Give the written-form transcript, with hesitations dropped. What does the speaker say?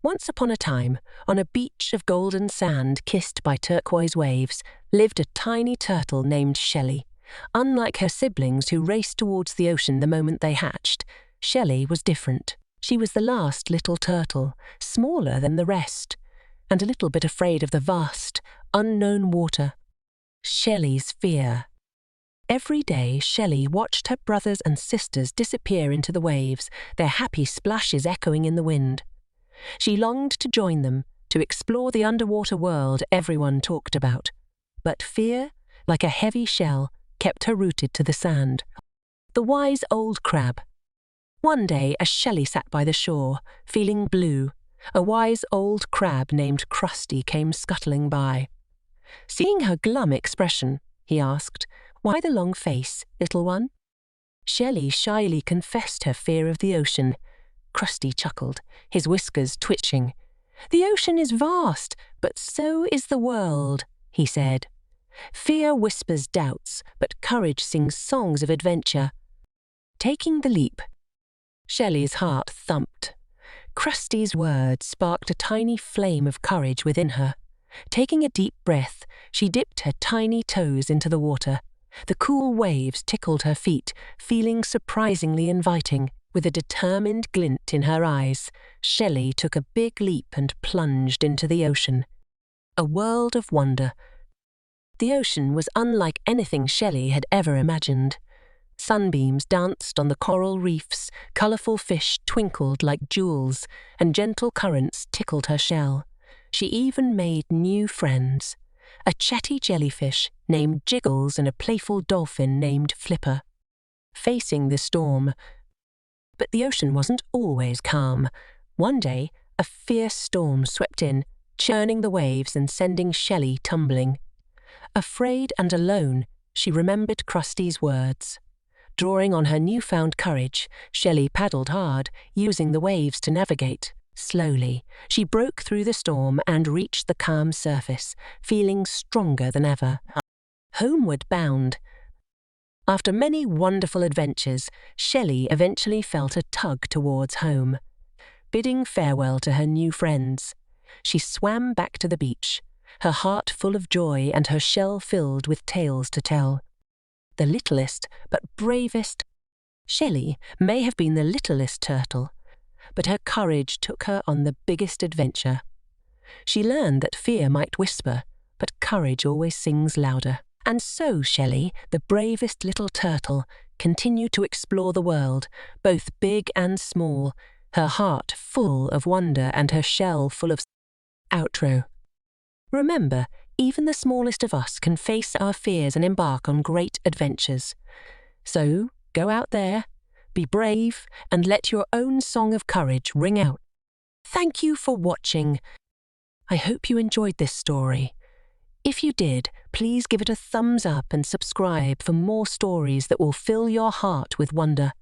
Once upon a time, on a beach of golden sand kissed by turquoise waves, lived a tiny turtle named Shelley. Unlike her siblings who raced towards the ocean the moment they hatched, Shelley was different. She was the last little turtle, smaller than the rest, and a little bit afraid of the vast, unknown water. Shelley's fear. Every day, Shelley watched her brothers and sisters disappear into the waves, their happy splashes echoing in the wind. She longed to join them, to explore the underwater world everyone talked about. But fear, like a heavy shell, kept her rooted to the sand. The wise old crab. One day, as Shelley sat by the shore, feeling blue, a wise old crab named Krusty came scuttling by. Seeing her glum expression, he asked, "Why the long face, little one?" Shelley shyly confessed her fear of the ocean. Krusty chuckled, his whiskers twitching. "The ocean is vast, but so is the world," he said. "Fear whispers doubts, but courage sings songs of adventure." Taking the leap. Shelley's heart thumped. Krusty's words sparked a tiny flame of courage within her. Taking a deep breath, she dipped her tiny toes into the water. The cool waves tickled her feet, feeling surprisingly inviting. With a determined glint in her eyes, Shelley took a big leap and plunged into the ocean. A world of wonder. The ocean was unlike anything Shelley had ever imagined. Sunbeams danced on the coral reefs, colourful fish twinkled like jewels, and gentle currents tickled her shell. She even made new friends. A chatty jellyfish named Jiggles and a playful dolphin named Flipper. Facing the storm. But the ocean wasn't always calm. One day, a fierce storm swept in, churning the waves and sending Shelley tumbling. Afraid and alone, she remembered Krusty's words. Drawing on her newfound courage, Shelley paddled hard, using the waves to navigate. Slowly, she broke through the storm and reached the calm surface, feeling stronger than ever. Homeward Bound. After many wonderful adventures, Shelley eventually felt a tug towards home. Bidding farewell to her new friends, she swam back to the beach, her heart full of joy and her shell filled with tales to tell. The littlest but bravest. Shelley may have been the littlest turtle, but her courage took her on the biggest adventure. She learned that fear might whisper, but courage always sings louder. And so Shelley, the bravest little turtle, continued to explore the world, both big and small, her heart full of wonder and her shell full of... Outro. Remember, even the smallest of us can face our fears and embark on great adventures. So, go out there, be brave, and let your own song of courage ring out. Thank you for watching. I hope you enjoyed this story. If you did, please give it a thumbs up and subscribe for more stories that will fill your heart with wonder.